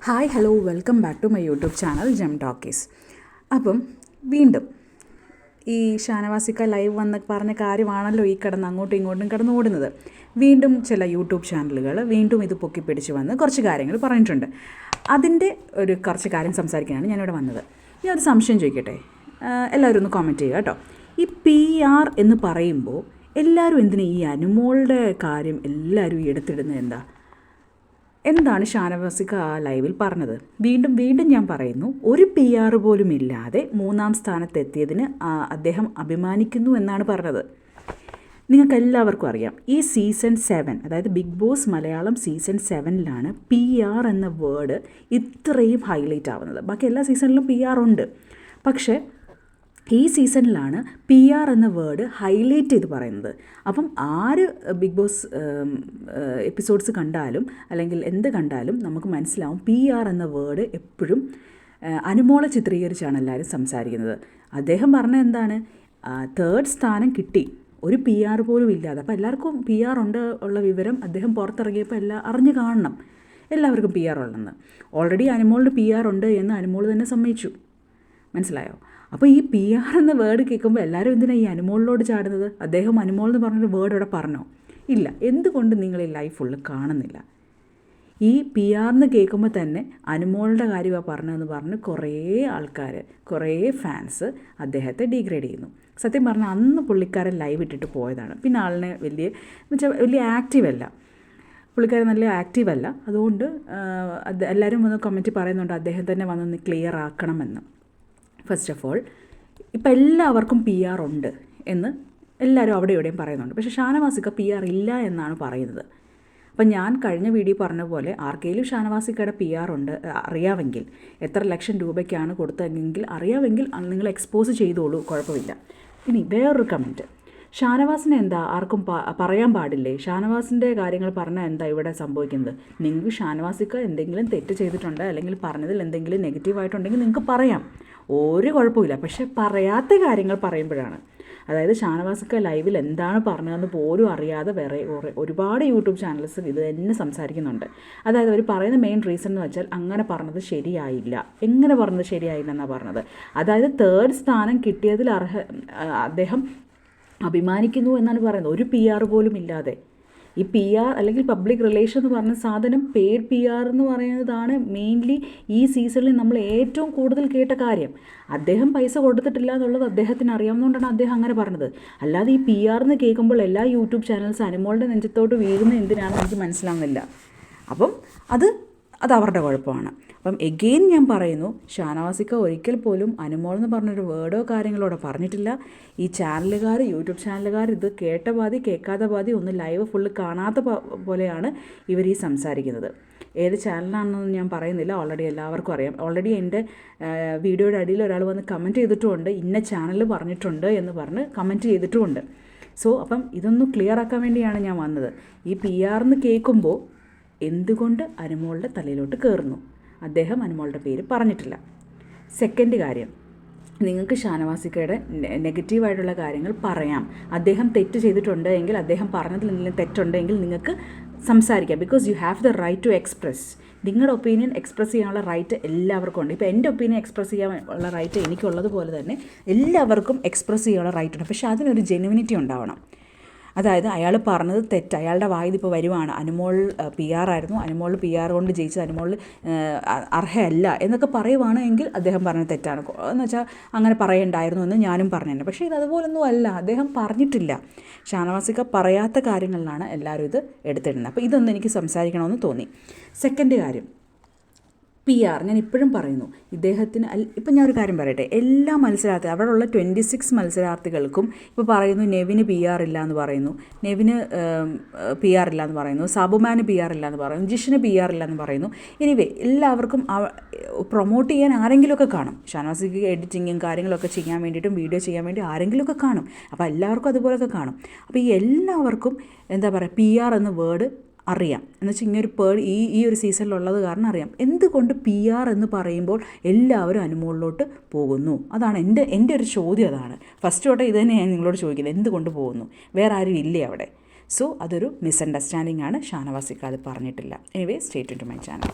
Hi hello welcome back to my YouTube channel gem talkies. അപ്പം വീണ്ടും ഈ ഷാനവാസിക്ക live വന്ന് പറഞ്ഞ കാര്യമാണല്ലോ ഈ കിടന്ന് അങ്ങോട്ടും ഇങ്ങോട്ടും കിടന്ന് ഓടുന്നത്. വീണ്ടും ചില യൂട്യൂബ് ചാനലുകൾ വീണ്ടും ഇത് പൊക്കിപ്പിടിച്ച് വന്ന് കുറച്ച് കാര്യങ്ങൾ പറഞ്ഞിട്ടുണ്ട്. അതിൻ്റെ കുറച്ച് കാര്യം സംസാരിക്കാനാണ് ഞാനിവിടെ വന്നത്. ഞാൻ ഒരു സംശയം ചോദിക്കട്ടെ, എല്ലാവരും ഒന്ന് കോമെൻറ്റ് ചെയ്യുക കേട്ടോ. ഈ PR എന്ന് പറയുമ്പോൾ എല്ലാവരും എന്തിനാ ഈ അനുമോളുടെ കാര്യം എല്ലാവരും എടുത്തിടുന്നത്? എന്താണ് ഷാനവാസിക്ക ആ ലൈവിൽ പറഞ്ഞത്? വീണ്ടും ഞാൻ പറയുന്നു, ഒരു PR പോലും ഇല്ലാതെ 3-ാം സ്ഥാനത്തെത്തിയതിന് അദ്ദേഹം അഭിമാനിക്കുന്നു എന്നാണ് പറഞ്ഞത്. നിങ്ങൾക്ക് എല്ലാവർക്കും അറിയാം, ഈ സീസൺ 7, അതായത് ബിഗ് ബോസ് മലയാളം സീസൺ 7-ലാണ് PR എന്ന വേർഡ് ഇത്രയും ഹൈലൈറ്റ് ആവുന്നത്. ബാക്കി എല്ലാ സീസണിലും PR ഉണ്ട്, പക്ഷേ ഈ സീസണിലാണ് PR എന്ന വേർഡ് ഹൈലൈറ്റ് ചെയ്ത് പറയുന്നത്. അപ്പം ആര് ബിഗ് ബോസ് എപ്പിസോഡ്സ് കണ്ടാലും അല്ലെങ്കിൽ എന്ത് കണ്ടാലും നമുക്ക് മനസ്സിലാവും PR എന്ന വേർഡ് എപ്പോഴും അനുമോളെ ചിത്രീകരിച്ചാണ് എല്ലാവരും സംസാരിക്കുന്നത്. അദ്ദേഹം പറഞ്ഞ എന്താണ്, 3rd സ്ഥാനം കിട്ടി, ഒരു PR പോലും ഇല്ലാതെ. അപ്പോൾ എല്ലാവർക്കും PR ഉണ്ട് ഉള്ള വിവരം അദ്ദേഹം പുറത്തിറങ്ങിയപ്പോൾ അറിഞ്ഞു കാണണം എല്ലാവർക്കും PR ഉള്ളതെന്ന്. ഓൾറെഡി അനുമോളിന് PR ഉണ്ട് എന്ന് അനുമോൾ തന്നെ സമ്മതിച്ചു. മനസ്സിലായോ? അപ്പോൾ ഈ PR എന്ന വേർഡ് കേൾക്കുമ്പോൾ എല്ലാവരും എന്തിനാണ് ഈ അനുമോളിലോട് ചാടുന്നത്? അദ്ദേഹം അനുമോൾ എന്ന് പറഞ്ഞൊരു വേർഡ് ഇവിടെ പറഞ്ഞോ? ഇല്ല. എന്തുകൊണ്ട് നിങ്ങൾ ഈ ലൈഫ് ഫുള്ള് കാണുന്നില്ല? ഈ PR എന്ന് കേൾക്കുമ്പോൾ തന്നെ അനുമോളുടെ കാര്യമാണ് പറഞ്ഞതെന്ന് പറഞ്ഞ് കുറേ ആൾക്കാർ, കുറേ ഫാൻസ് അദ്ദേഹത്തെ ഡീഗ്രേഡ് ചെയ്യുന്നു. സത്യം പറഞ്ഞാൽ അന്ന് പുള്ളിക്കാരൻ ലൈവ് ഇട്ടിട്ട് പോയതാണ്. പിന്നെ ആളിനെ വലിയ ആക്റ്റീവല്ല, പുള്ളിക്കാരൻ നല്ല ആക്റ്റീവല്ല. അതുകൊണ്ട് എല്ലാവരും വന്ന് കമൻറ്റ് പറയുന്നുണ്ട് അദ്ദേഹം തന്നെ വന്നൊന്ന് ക്ലിയർ ആക്കണമെന്ന്. ഫസ്റ്റ് ഓഫ് ഓൾ, ഇപ്പം എല്ലാവർക്കും PR ഉണ്ട് എന്ന് എല്ലാവരും അവിടെ ഇവിടെയും പറയുന്നുണ്ട്. പക്ഷേ ഷാനവാസിക്ക PR ഇല്ല എന്നാണ് പറയുന്നത്. അപ്പം ഞാൻ കഴിഞ്ഞ വീഡിയോ പറഞ്ഞ പോലെ ആർക്കെങ്കിലും ഷാനവാസിക്കയുടെ PR ഉണ്ട് അറിയാമെങ്കിൽ, എത്ര ലക്ഷം രൂപയ്ക്കാണ് കൊടുത്തതെങ്കിൽ അറിയാമെങ്കിൽ നിങ്ങൾ എക്സ്പോസ് ചെയ്തോളൂ, കുഴപ്പമില്ല. ഇനി വേറൊരു കമൻറ്റ്, ഷാനവാസിനെ എന്താ ആർക്കും പറയാൻ പാടില്ലേ? ഷാനവാസിൻ്റെ കാര്യങ്ങൾ പറഞ്ഞാൽ എന്താ ഇവിടെ സംഭവിക്കുന്നത്? നിങ്ങൾക്ക് ഷാനവാസിക്ക എന്തെങ്കിലും തെറ്റ് ചെയ്തിട്ടുണ്ട് അല്ലെങ്കിൽ പറഞ്ഞതിൽ എന്തെങ്കിലും നെഗറ്റീവായിട്ടുണ്ടെങ്കിൽ നിങ്ങൾക്ക് പറയാം, ഒരു കുഴപ്പമില്ല. പക്ഷേ പറയാത്ത കാര്യങ്ങൾ പറയുമ്പോഴാണ്, അതായത് ഷാനവാസിക്ക ലൈവിൽ എന്താണ് പറഞ്ഞതെന്ന് പോലും അറിയാതെ വേറെ ഒരുപാട് യൂട്യൂബ് ചാനൽസ് ഇത് തന്നെ സംസാരിക്കുന്നുണ്ട്. അതായത് അവർ പറയുന്ന മെയിൻ റീസൺ എന്ന് വെച്ചാൽ അങ്ങനെ പറഞ്ഞത് ശരിയായില്ല. എങ്ങനെ പറഞ്ഞത് ശരിയായില്ല എന്നാണ് പറഞ്ഞത്? അതായത് 3rd സ്ഥാനം കിട്ടിയതിൽ അദ്ദേഹം അഭിമാനിക്കുന്നു എന്നാണ് പറയുന്നത്, ഒരു PR പോലും ഇല്ലാതെ. ഈ PR അല്ലെങ്കിൽ പബ്ലിക് റിലേഷൻ എന്ന് പറഞ്ഞ സാധനം, പെയ്ഡ് PR എന്ന് പറയുന്നതാണ് മെയിൻലി ഈ സീസണിൽ നമ്മൾ ഏറ്റവും കൂടുതൽ കേട്ട കാര്യം. അദ്ദേഹം പൈസ കൊടുത്തിട്ടില്ല എന്നുള്ളത് അദ്ദേഹത്തിന് അറിയാവുന്നതുകൊണ്ടാണ് അദ്ദേഹം അങ്ങനെ പറഞ്ഞത്. അല്ലാതെ ഈ PR എന്ന് കേൾക്കുമ്പോൾ എല്ലാ യൂട്യൂബ് ചാനൽസ് അനുമോളുടെ നെഞ്ചത്തോട്ട് വീഴുന്നത് എന്തിനാണെന്ന് എനിക്ക് മനസ്സിലാവുന്നില്ല. അപ്പം അത് അവരുടെ കുഴപ്പമാണ്. അപ്പം എഗെയിൻ ഞാൻ പറയുന്നു, ഷാനവാസിക്ക ഒരിക്കൽ പോലും അനുമോൾ എന്ന് പറഞ്ഞൊരു വേർഡോ കാര്യങ്ങളോടെ പറഞ്ഞിട്ടില്ല. ഈ ചാനലുകാർ, യൂട്യൂബ് ചാനലുകാർ ഇത് കേട്ട പാതി കേൾക്കാത്ത പാതി, ഒന്ന് ലൈവ് ഫുള്ള് കാണാത്ത പോലെയാണ് ഇവർ ഈ സംസാരിക്കുന്നത്. ഏത് ചാനലാണെന്നൊന്നും ഞാൻ പറയുന്നില്ല, ഓൾറെഡി എല്ലാവർക്കും അറിയാം. ഓൾറെഡി എൻ്റെ വീഡിയോയുടെ അടിയിൽ ഒരാൾ വന്ന് കമൻറ്റ് ചെയ്തിട്ടുമുണ്ട്, ഇന്ന ചാനൽ പറഞ്ഞിട്ടുണ്ട് എന്ന് പറഞ്ഞ് കമൻറ്റ് ചെയ്തിട്ടുമുണ്ട്. സോ അപ്പം ഇതൊന്ന് ക്ലിയർ ആക്കാൻ വേണ്ടിയാണ് ഞാൻ വന്നത്. ഈ PR എന്ന് കേൾക്കുമ്പോൾ എന്തുകൊണ്ട് അനുമോളുടെ തലയിലോട്ട് കയറുന്നു? അദ്ദേഹം അനുമോളുടെ പേര് പറഞ്ഞിട്ടില്ല. സെക്കൻഡ് കാര്യം, നിങ്ങൾക്ക് ഷാനവാസിക്കയുടെ നെഗറ്റീവായിട്ടുള്ള കാര്യങ്ങൾ പറയാം. അദ്ദേഹം തെറ്റ് ചെയ്തിട്ടുണ്ട് എങ്കിൽ, അദ്ദേഹം പറഞ്ഞതിൽ എന്തെങ്കിലും തെറ്റുണ്ടെങ്കിൽ നിങ്ങൾക്ക് സംസാരിക്കാം. Because you have the right to express. നിങ്ങളുടെ ഒപ്പീനിയൻ എക്സ്പ്രസ് ചെയ്യാനുള്ള റൈറ്റ് എല്ലാവർക്കും ഉണ്ട്. ഇപ്പോൾ എൻ്റെ ഒപ്പീനിയൻ എക്സ്പ്രസ് ചെയ്യാനുള്ള റൈറ്റ് എനിക്കുള്ളതുപോലെ തന്നെ എല്ലാവർക്കും എക്സ്പ്രസ് ചെയ്യാനുള്ള റൈറ്റ് ഉണ്ട്. പക്ഷേ അതിനൊരു ജെനുവിനിറ്റി ഉണ്ടാവണം. അതായത് അയാൾ പറഞ്ഞത് തെറ്റ്, അയാളുടെ വായിൽ ഇപ്പോൾ വരുവാണ് അനുമോൾ PR ആയിരുന്നു, അനുമോൾ PR കൊണ്ട് ജയിച്ചത് അനുമോൾ അർഹയല്ല എന്നൊക്കെ പറയുവാണെങ്കിൽ അദ്ദേഹം പറഞ്ഞത് തെറ്റാണ് എന്ന് വെച്ചാൽ അങ്ങനെ പറയണ്ടായിരുന്നു എന്ന് ഞാനും പറഞ്ഞിട്ടുണ്ട്. പക്ഷേ ഇത് അതുപോലൊന്നും അല്ല, അദ്ദേഹം പറഞ്ഞിട്ടില്ല. ഷാനവാസിക്ക പറയാത്ത കാര്യങ്ങളിലാണ് എല്ലാവരും ഇത് എടുത്തിടുന്നത്. അപ്പോൾ ഇതൊന്നും എനിക്ക് സംസാരിക്കണമെന്ന് തോന്നി. സെക്കൻഡ് കാര്യം, PR ഞാൻ ഇപ്പോഴും പറയുന്നു, ഇദ്ദേഹത്തിന് ഇപ്പം ഞാൻ ഒരു കാര്യം പറയട്ടെ, എല്ലാ മത്സരാർത്ഥികളും അവിടെയുള്ള 26 മത്സരാർത്ഥികൾക്കും ഇപ്പോൾ പറയുന്നു നെവിന് PR ഇല്ല എന്ന് പറയുന്നു, നെവിന് PR ഇല്ല എന്ന് പറയുന്നു, സാബുമാന് PR ഇല്ല എന്ന് പറയുന്നു, ജിഷിന് PR ഇല്ല എന്ന് പറയുന്നു. എനിവേ എല്ലാവർക്കും പ്രൊമോട്ട് ചെയ്യാൻ ആരെങ്കിലുമൊക്കെ കാണും. ഷാനവാസിക്ക് എഡിറ്റിങ്ങും കാര്യങ്ങളൊക്കെ ചെയ്യാൻ വേണ്ടിയിട്ടും വീഡിയോ ചെയ്യാൻ വേണ്ടി ആരെങ്കിലുമൊക്കെ കാണും. അപ്പോൾ എല്ലാവർക്കും അതുപോലെയൊക്കെ കാണും. അപ്പോൾ ഈ എല്ലാവർക്കും എന്താ പറയുക, PR എന്ന വേർഡ് അറിയാം. എന്നുവെച്ചാൽ ഇങ്ങനൊരു ഈ ഒരു സീസണിലുള്ളത് കാരണം അറിയാം. എന്തുകൊണ്ട് PR എന്ന് പറയുമ്പോൾ എല്ലാവരും അനുമോളിലോട്ട് പോകുന്നു? അതാണ് എൻ്റെ ഒരു ചോദ്യം. അതാണ് ഫസ്റ്റ് തൊട്ടേ ഇത് തന്നെ ഞാൻ നിങ്ങളോട് ചോദിക്കുന്നത്, എന്തുകൊണ്ട് പോകുന്നു? വേറെ ആരും ഇല്ലേ അവിടെ? സോ അതൊരു മിസ്അണ്ടർസ്റ്റാൻഡിംഗ് ആണ്. ഷാനവാസിക്ക അത് പറഞ്ഞിട്ടില്ല. Anyway stay tuned to my channel.